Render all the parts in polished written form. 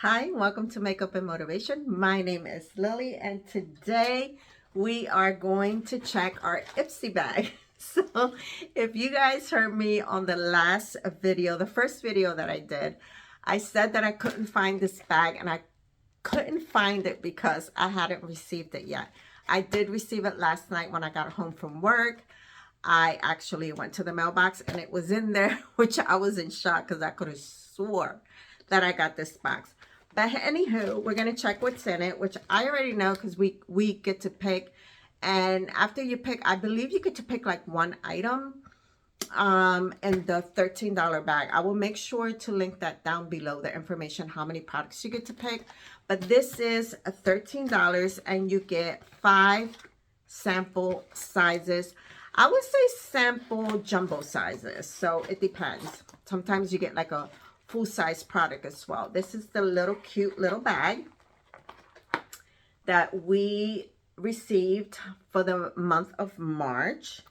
Hi, welcome to Makeup and Motivation. My name is Lily, and today we are going to check our Ipsy bag. So, if you guys heard me on the last video, the first video that I did, I said that I couldn't find this bag, and I couldn't find it because I hadn't received it yet. I did receive it last night when I got home from work. I actually went to the mailbox and it was in there, which I was in shock because I could have swore that I got this box. But anywho, we're going to check what's in it, which I already know because we get to pick. And after you pick, I believe you get to pick like one item in the $13 bag. I will make sure to link that down below, the information, how many products you get to pick. But this is $13 and you get 5 sample sizes. I would say sample jumbo sizes, so it depends. Sometimes you get like a full-size product as well. This is the little cute little bag that we received for the month of March,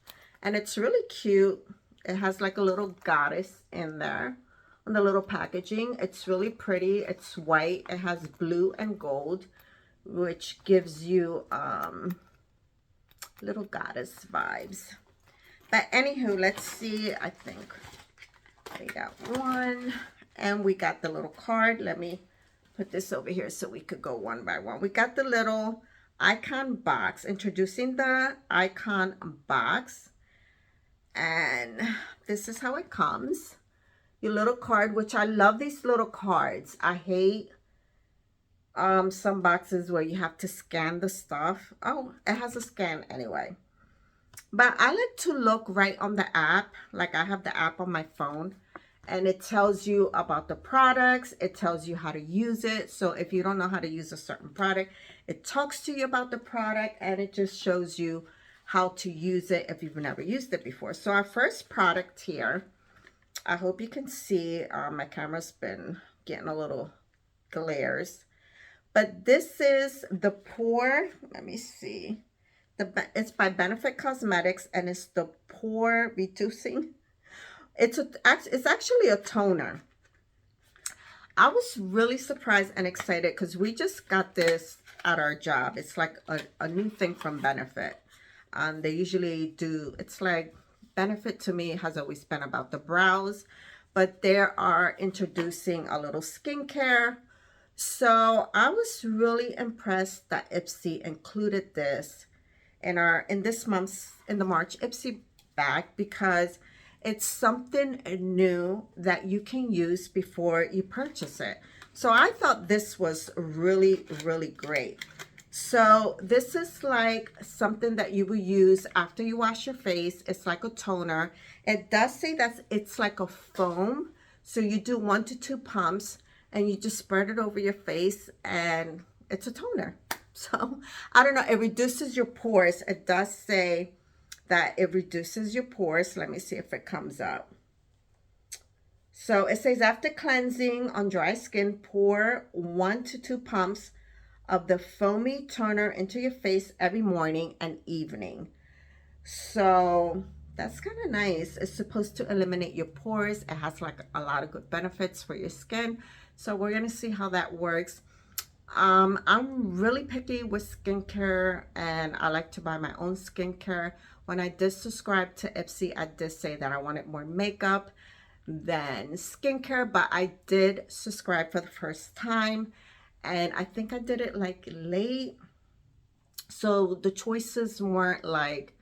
and it's really cute. It has like a little goddess in there on the little packaging. It's really pretty. It's white. It has blue and gold, which gives you little goddess vibes. But anywho, let's see. I think we got one, and we got the little card. Let me put this over here so we could go one by one. We got the little icon box, introducing the icon box, and this is how it comes. Your little card, which I love these little cards. I hate some boxes where you have to scan the stuff. Oh, it has a scan anyway. But I like to look right on the app. Like I have the app on my phone, and it tells you about the products. It tells you how to use it. So if you don't know how to use a certain product, it talks to you about the product, and it just shows you how to use it if you've never used it before. So our first product here, I hope you can see, my camera's been getting a little glares. But this is the Pore, let me see. It's by Benefit Cosmetics, and it's the Pore Reducing. It's actually a toner. I was really surprised and excited because we just got this at our job. It's like a new thing from Benefit. They usually do, it's like Benefit to me has always been about the brows, but they are introducing a little skincare. So I was really impressed that Ipsy included this in the March Ipsy bag, because it's something new that you can use before you purchase it. So I thought this was really, really great. So this is like something that you will use after you wash your face. It's like a toner. It does say that it's like a foam. So you do 1 to 2 pumps and you just spread it over your face, and it's a toner. So I don't know, it reduces your pores. It does say that it reduces your pores. Let me see if it comes up. So it says after cleansing on dry skin, pour 1 to 2 pumps of the foamy toner into your face every morning and evening. So that's kind of nice. It's supposed to eliminate your pores. It has like a lot of good benefits for your skin. So we're going to see how that works. I'm really picky with skincare, and I like to buy my own skincare. When I did subscribe to Ipsy, I did say that I wanted more makeup than skincare, but I did subscribe for the first time, and I think I did it like late. So the choices weren't like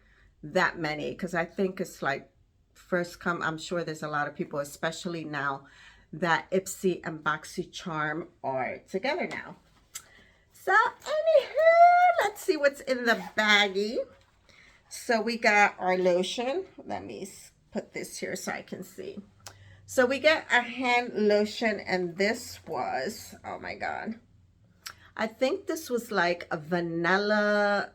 that many, because I think it's like first come. I'm sure there's a lot of people, especially now that Ipsy and BoxyCharm are together now. So anywho, let's see what's in the baggie. So we got our lotion. Let me put this here so I can see. So we get a hand lotion, and this was, oh my God, I think this was like a vanilla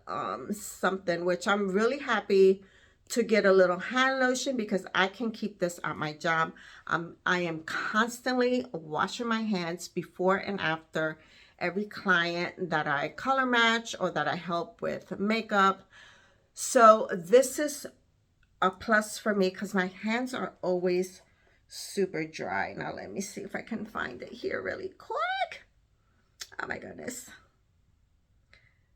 something, which I'm really happy to get a little hand lotion because I can keep this at my job. I am constantly washing my hands before and after every client that I color match or that I help with makeup. So this is a plus for me because my hands are always super dry. Now let me see if I can find it here really quick. Oh my goodness.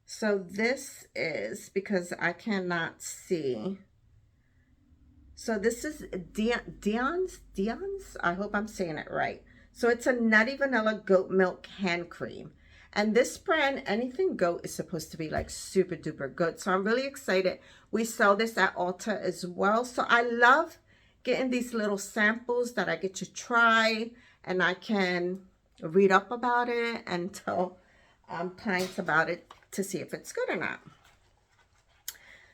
So this is, because I cannot see. So this is Dions. I hope I'm saying it right. So it's a nutty vanilla goat milk hand cream. And this brand, anything goat, is supposed to be like super duper good. So I'm really excited. We sell this at Ulta as well. So I love getting these little samples that I get to try, and I can read up about it and tell clients about it to see if it's good or not.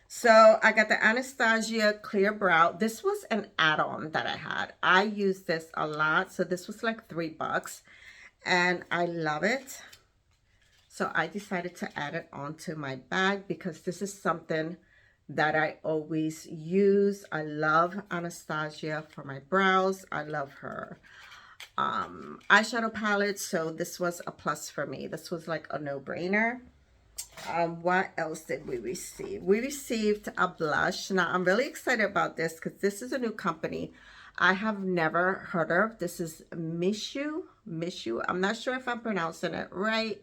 So I got the Anastasia Clear Brow. This was an add-on that I had. I use this a lot. So this was like $3 and I love it. So I decided to add it onto my bag because this is something that I always use. I love Anastasia for my brows. I love her eyeshadow palette. So this was a plus for me. This was like a no-brainer. What else did we receive? We received a blush. Now I'm really excited about this because this is a new company I have never heard of. This is Mishu. I'm not sure if I'm pronouncing it right,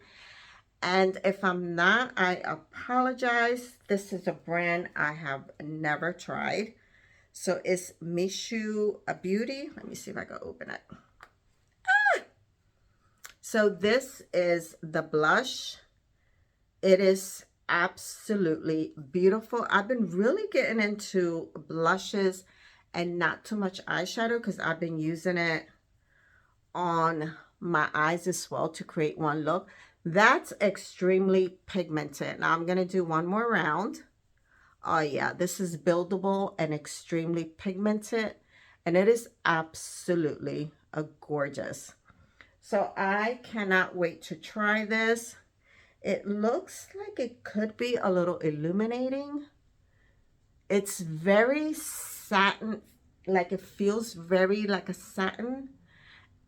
and if I'm not, I apologize. This is a brand I have never tried. So it's Mishu a Beauty. Let me see if I can open it. So this is the blush. It is absolutely beautiful. I've been really getting into blushes and not too much eyeshadow because I've been using it on my eyes as well to create one look. That's extremely pigmented. Now I'm going to do one more round. Oh yeah, this is buildable and extremely pigmented, and it is absolutely gorgeous. So I cannot wait to try this. It looks like it could be a little illuminating. It's very satin, like it feels very like a satin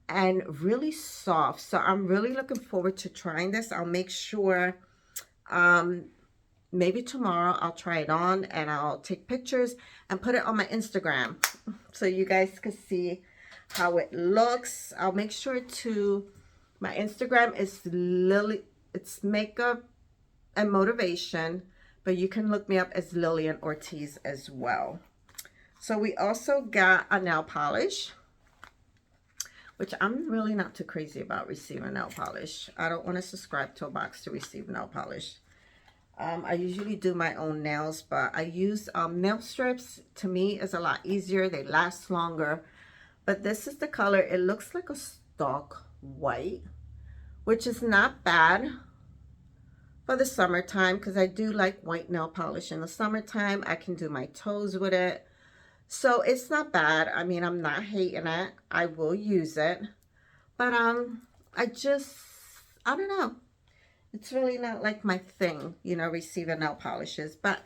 and really soft. So I'm really looking forward to trying this. I'll make sure maybe tomorrow I'll try it on and I'll take pictures and put it on my Instagram so you guys can see how it looks. I'll make sure to, my Instagram is it's makeup and motivation, but you can look me up as Lilliann Ortiz as well. So we also got a nail polish, which I'm really not too crazy about receiving nail polish. I don't want to subscribe to a box to receive nail polish. I usually do my own nails, but I use nail strips. To me, is a lot easier. They last longer. But this is the color. It looks like a stock white, which is not bad for the summertime because I do like white nail polish in the summertime. I can do my toes with it. So it's not bad. I mean, I'm not hating it. I will use it. But I don't know. It's really not like my thing, you know, receiving nail polishes, but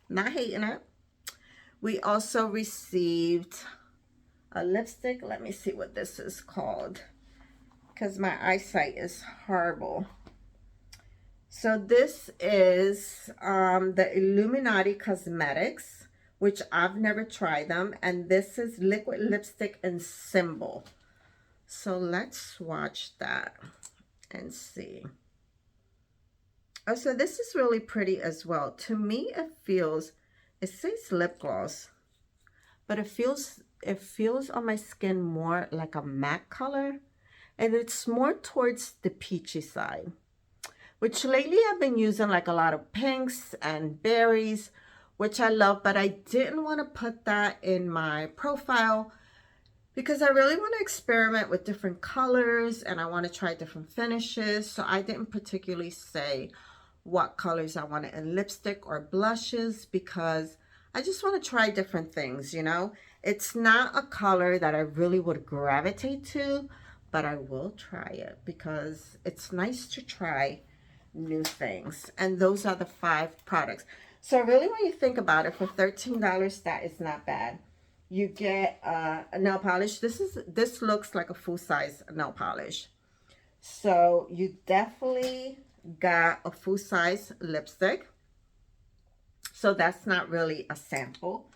not hating it. We also received a lipstick. Let me see what this is called because my eyesight is horrible. So this is the Illuminati Cosmetics, which I've never tried them. And this is liquid lipstick and symbol. So let's swatch that and see. Oh, so this is really pretty as well. To me, it says lip gloss, but it feels on my skin more like a matte color. And it's more towards the peachy side, which lately I've been using like a lot of pinks and berries, which I love, but I didn't want to put that in my profile because I really want to experiment with different colors and I want to try different finishes. So I didn't particularly say what colors I wanted in lipstick or blushes because I just want to try different things, you know. It's not a color that I really would gravitate to, but I will try it because it's nice to try new things. And those are the 5 products. So really, when you think about it, for $13, that is not bad. You get a nail polish. This looks like a full-size nail polish. So you definitely got a full-size lipstick. So that's not really a sample.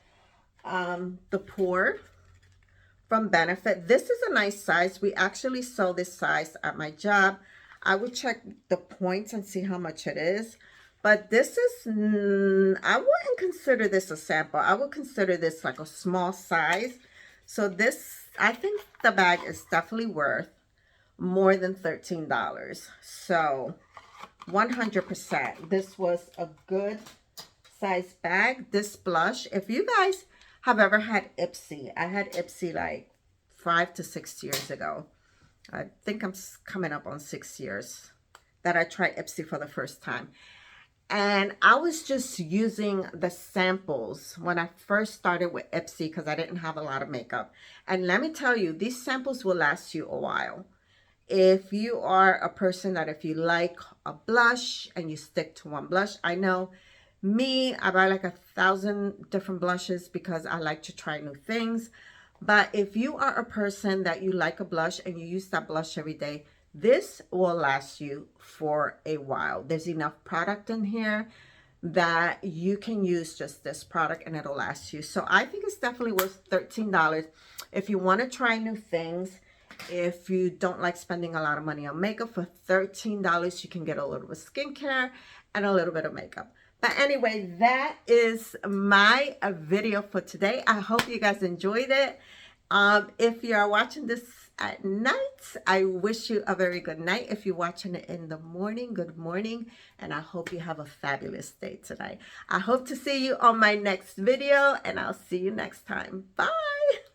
The Pour from Benefit. This is a nice size. We actually sell this size at my job. I would check the points and see how much it is. But this is, I wouldn't consider this a sample. I would consider this like a small size. So this, I think the bag is definitely worth more than $13. So 100%. This was a good size bag. This blush, if you guys have ever had Ipsy, I had Ipsy like 5 to 6 years ago. I think I'm coming up on 6 years that I tried Ipsy for the first time. And I was just using the samples when I first started with Ipsy because I didn't have a lot of makeup. And let me tell you, these samples will last you a while. If you are a person that if you like a blush and you stick to one blush, I know me, I buy like 1,000 different blushes because I like to try new things. But if you are a person that you like a blush and you use that blush every day, this will last you for a while. There's enough product in here that you can use just this product and it'll last you. So I think it's definitely worth $13. If you want to try new things, if you don't like spending a lot of money on makeup, for $13 you can get a little bit of skincare and a little bit of makeup. But anyway, that is my video for today. I hope you guys enjoyed it. If you are watching this at night, I wish you a very good night. If you're watching it in the morning, good morning. And I hope you have a fabulous day tonight. I hope to see you on my next video, and I'll see you next time. Bye.